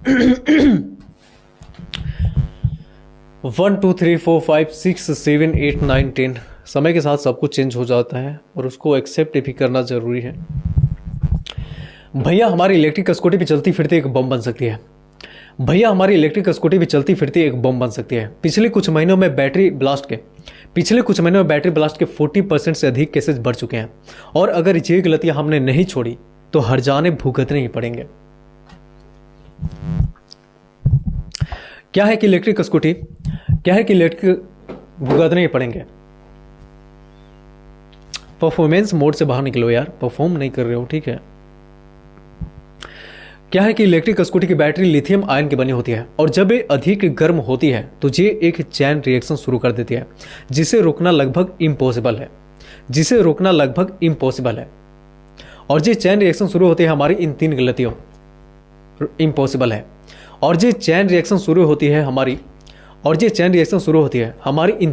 1 2 3 4 5 6 7 8 9 10 समय के साथ सब कुछ चेंज हो जाता है और उसको एक्सेप्ट भी करना जरूरी है। भैया हमारी इलेक्ट्रिक स्कूटी भी चलती फिरती एक बम बन सकती है। भैया हमारी इलेक्ट्रिक स्कूटी भी चलती फिरती एक बम बन सकती है। पिछले कुछ महीनों में बैटरी ब्लास्ट के 40% से अधिक केसेस बढ़ चुके हैं और अगर ये गलतियां हमने नहीं छोड़ी तो हर्जाने भुगतने ही पड़ेंगे। क्या है कि इलेक्ट्रिक भुगतने ही पड़ेंगे। परफॉर्मेंस मोड से बाहर निकलो यार, परफॉर्म नहीं कर रहे हो, ठीक है। क्या है कि इलेक्ट्रिक स्कूटी की बैटरी लिथियम आयन की बनी होती है और जब ये अधिक गर्म होती है तो ये एक चैन रिएक्शन शुरू कर देती है जिसे रोकना लगभग इम्पॉसिबल है। और ये चैन रिएक्शन शुरू होती है हमारी इन तीन गलतियों इन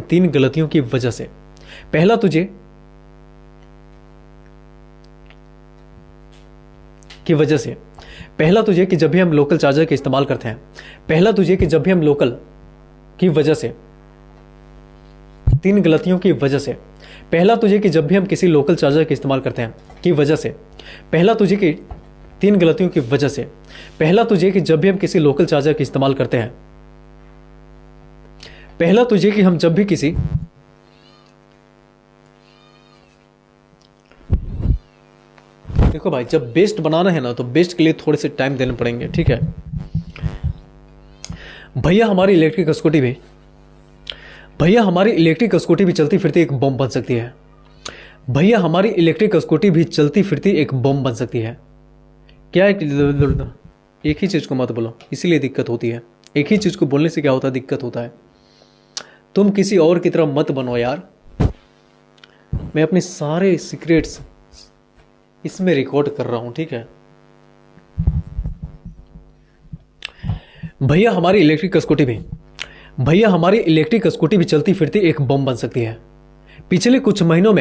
तीन गलतियों की वजह से। पहला तुझे कि जब भी हम लोकल चार्जर का इस्तेमाल करते हैं, तीन गलतियों की वजह से। पहला तुझे कि जब भी हम किसी लोकल चार्जर का इस्तेमाल करते हैं की वजह से। पहला तुझे कि तीन गलतियों की वजह से। पहला तुझे कि जब भी हम किसी लोकल चार्जर का इस्तेमाल करते हैं, पहला तुझे कि हम जब भी किसी देखो भाई, जब बेस्ट बनाना है ना तो बेस्ट के लिए थोड़े से टाइम देने पड़ेंगे, ठीक है। भैया हमारी इलेक्ट्रिक स्कूटी भी चलती फिरती एक बम बन सकती है। भैया हमारी इलेक्ट्रिक स्कूटी भी चलती फिरती एक बम बन सकती है। क्या है, एक ही चीज को मत बोलो, इसीलिए दिक्कत होती है। एक ही चीज को बोलने से क्या होता है, दिक्कत होता है। तुम किसी और की तरह मत बनो यार। मैं अपने सारे सीक्रेट्स इसमें रिकॉर्ड कर रहा हूं, ठीक है। भैया हमारी इलेक्ट्रिक स्कूटी भी चलती फिरती एक बम बन सकती है। पिछले कुछ महीनों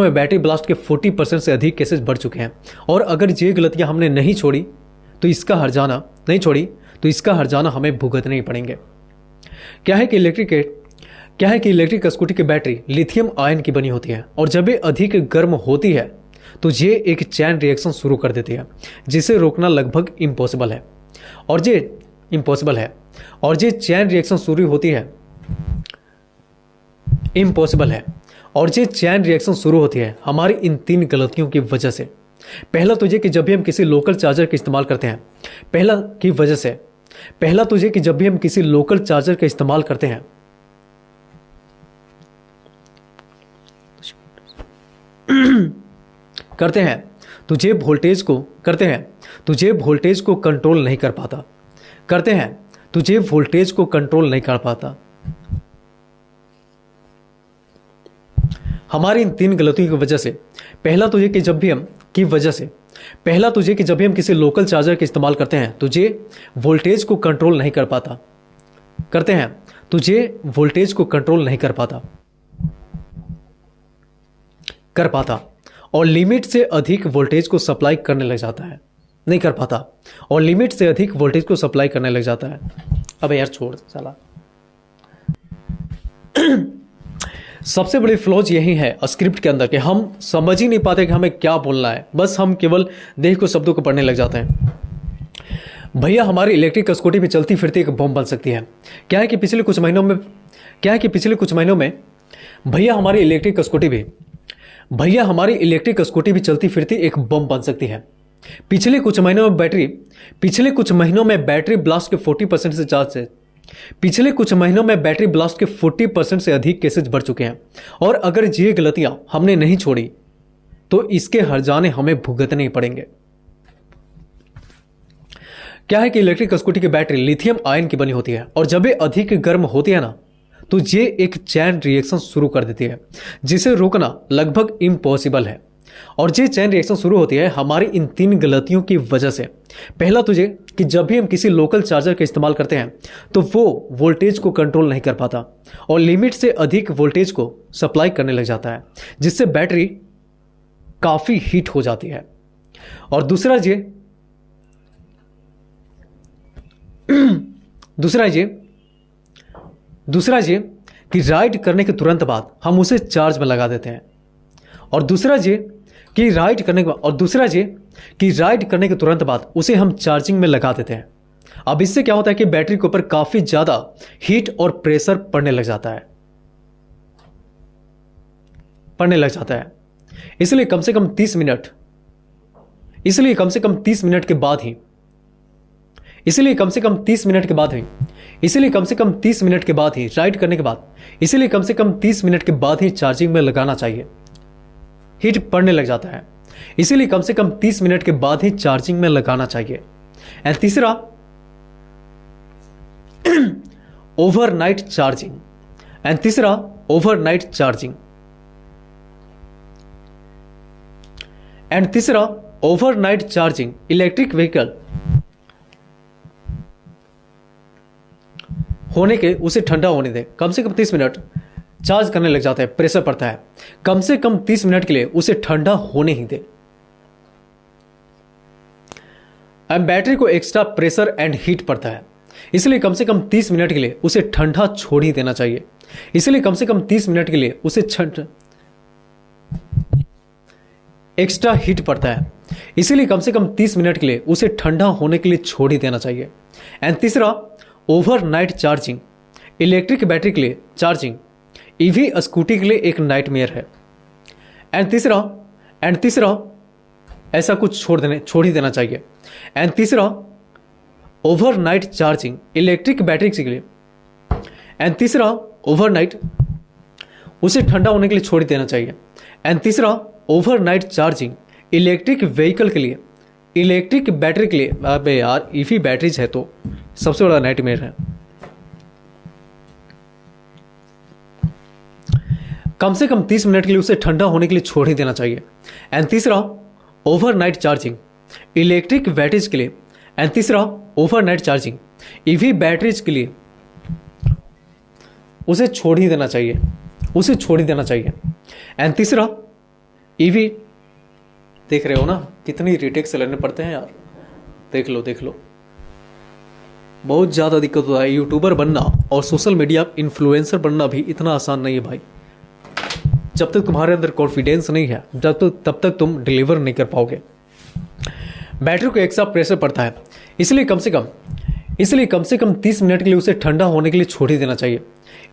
में बैटरी ब्लास्ट के 40% से अधिक केसेस बढ़ चुके हैं और अगर ये गलतियां हमने नहीं छोड़ी तो इसका हर्जाना हमें भुगतने ही पड़ेंगे। क्या है कि इलेक्ट्रिक स्कूटी की बैटरी लिथियम आयन की बनी होती है और जब ये अधिक गर्म होती है तो ये एक चैन रिएक्शन शुरू कर देती है जिसे रोकना लगभग इम्पॉसिबल है। और ये चैन रिएक्शन शुरू होती है हमारी इन तीन गलतियों की वजह से। पहला तुझे कि जब भी हम किसी लोकल चार्जर का इस्तेमाल करते हैं, तुझे वोल्टेज को कंट्रोल नहीं कर पाता। हमारी इन तीन गलतियों की वजह से। पहला तुझे कि जब भी हम किसी लोकल चार्जर का इस्तेमाल करते हैं तुझे वोल्टेज को कंट्रोल नहीं कर पाता और लिमिट से अधिक वोल्टेज को सप्लाई करने लग जाता है। अबे यार छोड़ साला। सबसे बड़ी फ्लॉज यही है स्क्रिप्ट के अंदर कि हम समझ ही नहीं पाते कि हमें क्या बोलना है, बस हम केवल देह को शब्दों को पढ़ने लग जाते हैं। भैया हमारी इलेक्ट्रिक स्कूटी भी चलती फिरती एक बम बन सकती है। क्या है कि पिछले कुछ महीनों में भैया हमारी इलेक्ट्रिक स्कूटी भी चलती फिरती एक बम बन सकती है। पिछले कुछ महीनों में बैटरी ब्लास्ट के 40% से अधिक केसेस बढ़ चुके हैं और अगर ये गलतियां हमने नहीं छोड़ी तो इसके हर्जाने हमें भुगतने ही पड़ेंगे। क्या है कि इलेक्ट्रिक स्कूटी की बैटरी लिथियम आयन की बनी होती है और जब ये अधिक गर्म होती है ना तो ये एक चैन रिएक्शन शुरू कर देती है जिसे रोकना लगभग इम्पॉसिबल है। और ये चैन रिएक्शन शुरू होती है हमारी इन तीन गलतियों की वजह से। पहला तुझे कि जब भी हम किसी लोकल चार्जर का इस्तेमाल करते हैं तो वो वोल्टेज को कंट्रोल नहीं कर पाता और लिमिट से अधिक वोल्टेज को सप्लाई करने लग जाता है जिससे बैटरी काफ़ी हीट हो जाती है। और दूसरा ये कि राइट करने के तुरंत बाद हम उसे चार्ज में लगा देते हैं। और दूसरा ये कि राइट करने के तुरंत बाद उसे हम चार्जिंग में लगा देते हैं। अब इससे क्या होता है कि बैटरी के ऊपर काफी ज्यादा हीट और प्रेशर पड़ने लग जाता है। इसलिए कम से कम 30 मिनट के बाद ही राइट करने के बाद इसलिए कम से कम 30 मिनट के बाद ही चार्जिंग में लगाना चाहिए। हीट पड़ने लग जाता है, इसीलिए कम से कम 30 मिनट के बाद ही चार्जिंग में लगाना चाहिए। एंड तीसरा, ओवरनाइट चार्जिंग इलेक्ट्रिक व्हीकल होने के उसे ठंडा होने दें। कम से कम 30 मिनट चार्ज करने लग जाता है, प्रेशर पड़ता है, कम से कम 30 मिनट के लिए उसे ठंडा होने ही दे। अब बैटरी को एक्स्ट्रा प्रेशर एंड हीट पड़ता है, इसलिए कम से कम 30 मिनट के लिए उसे ठंडा छोड़ ही देना चाहिए। एक्स्ट्रा हीट पड़ता है, इसीलिए कम से कम 30 मिनट के लिए उसे ठंडा होने के लिए छोड़ ही देना चाहिए। एंड तीसरा, ओवरनाइट चार्जिंग इलेक्ट्रिक बैटरी के लिए चार्जिंग ईवी स्कूटी के लिए एक नाइटमेयर है। एंड तीसरा ऐसा कुछ छोड़ ही देना चाहिए। एंड तीसरा, ओवरनाइट चार्जिंग इलेक्ट्रिक बैटरी के लिए, एंड तीसरा ओवरनाइट उसे ठंडा होने के लिए छोड़ ही देना चाहिए। एंड तीसरा, ओवरनाइट चार्जिंग इलेक्ट्रिक व्हीकल के लिए, इलेक्ट्रिक बैटरी के लिए। अबे यार, ईवी बैटरीज है तो सबसे बड़ा नाइटमेयर है। कम से कम 30 मिनट के लिए उसे ठंडा होने के लिए छोड़ ही देना चाहिए। एंड तीसरा, ओवरनाइट चार्जिंग इलेक्ट्रिक बैटरीज के लिए, एंड तीसरा ओवरनाइट चार्जिंग ईवी बैटरीज के लिए उसे छोड़ ही देना चाहिए। एंड तीसरा, ईवी देख रहे हो ना कितनी रीटेक से लेने पड़ते हैं यार, देख लो बहुत ज्यादा दिक्कत होता है। यूट्यूबर बनना और सोशल मीडिया इन्फ्लुएंसर बनना भी इतना आसान नहीं है भाई। जब तक तुम्हारे अंदर कॉन्फिडेंस नहीं है तब तक तुम डिलीवर नहीं कर पाओगे। बैटरी को एक्स्ट्रा प्रेशर पड़ता है, इसलिए कम से कम 30 मिनट के लिए उसे ठंडा होने के लिए छोड़ ही देना चाहिए।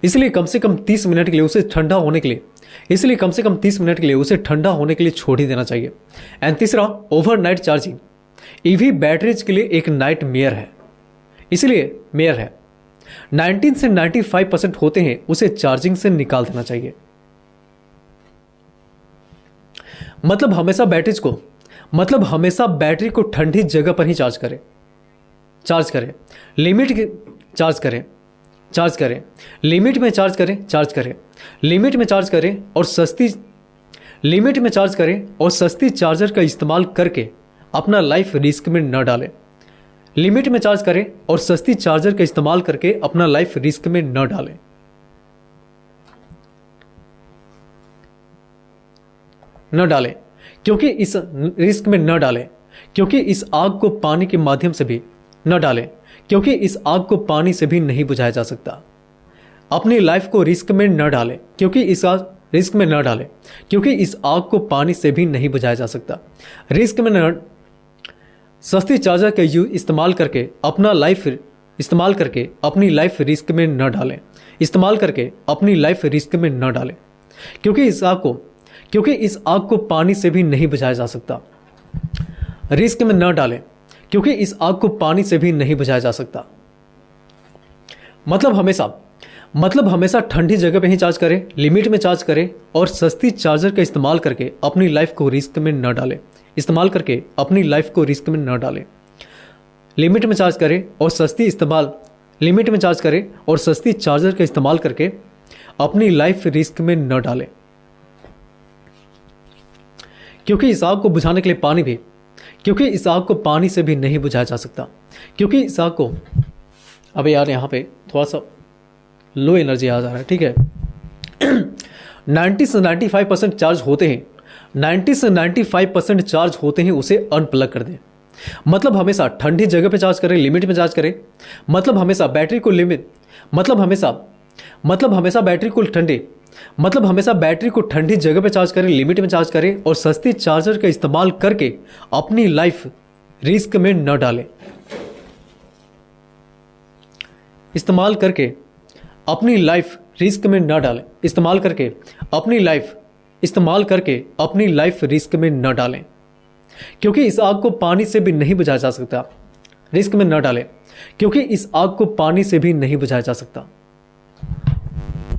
इसलिए कम से कम 30 मिनट के लिए उसे ठंडा होने के लिए छोड़ ही देना चाहिए। एंड तीसरा, ओवरनाइट चार्जिंग ईवी बैटरीज के लिए एक नाइटमेयर है, इसलिए मेयर है। 19 से 95% होते हैं उसे चार्जिंग से निकाल देना चाहिए। मतलब हमेशा बैटरी को ठंडी जगह पर ही चार्ज करें। लिमिट में चार्ज करें और सस्ती चार्जर का इस्तेमाल करके अपना लाइफ रिस्क में न डालें। लिमिट में चार्ज करें और सस्ती चार्जर का इस्तेमाल करके अपना लाइफ रिस्क में न डालें। क्योंकि इस रिस्क में न डालें, क्योंकि इस आग को पानी के माध्यम से भी न डालें, क्योंकि इस आग को पानी से भी नहीं बुझाया जा सकता। अपनी लाइफ को रिस्क में न डालें, क्योंकि इस आग को पानी से भी नहीं बुझाया जा सकता। सस्ती चार्जर का इस्तेमाल करके अपनी लाइफ रिस्क में न डालें। क्योंकि इस आग को पानी से भी नहीं बुझाया जा सकता। रिस्क में न डालें, क्योंकि इस आग को पानी से भी नहीं बुझाया जा सकता। मतलब हमेशा ठंडी जगह पे ही चार्ज करें, लिमिट में चार्ज करें और सस्ती चार्जर का इस्तेमाल करके अपनी लाइफ को रिस्क में न डालें। लिमिट में चार्ज करें और सस्ती चार्जर का इस्तेमाल करके अपनी लाइफ रिस्क में न डालें। क्योंकि इस आग को बुझाने के लिए इस आग को पानी से भी नहीं बुझाया जा सकता। क्योंकि इस आग को, अबे यार यहाँ पे थोड़ा सा लो एनर्जी आ जा रहा है, ठीक है। 90 से 95% चार्ज होते हैं 90 से 95% चार्ज होते ही उसे अनप्लग कर दें। मतलब हमेशा ठंडी जगह पे चार्ज करें, लिमिट में चार्ज करें। मतलब हमेशा बैटरी को लिमिट मतलब हमेशा बैटरी को ठंडी जगह पे चार्ज करें, लिमिट में चार्ज करें और सस्ती चार्जर का इस्तेमाल करके अपनी लाइफ रिस्क में न डालें। इस्तेमाल करके अपनी लाइफ रिस्क में न डालें। क्योंकि इस आग को पानी से भी नहीं बुझाया जा सकता। रिस्क में न डालें क्योंकि इस आग को पानी से भी नहीं बुझाया जा सकता।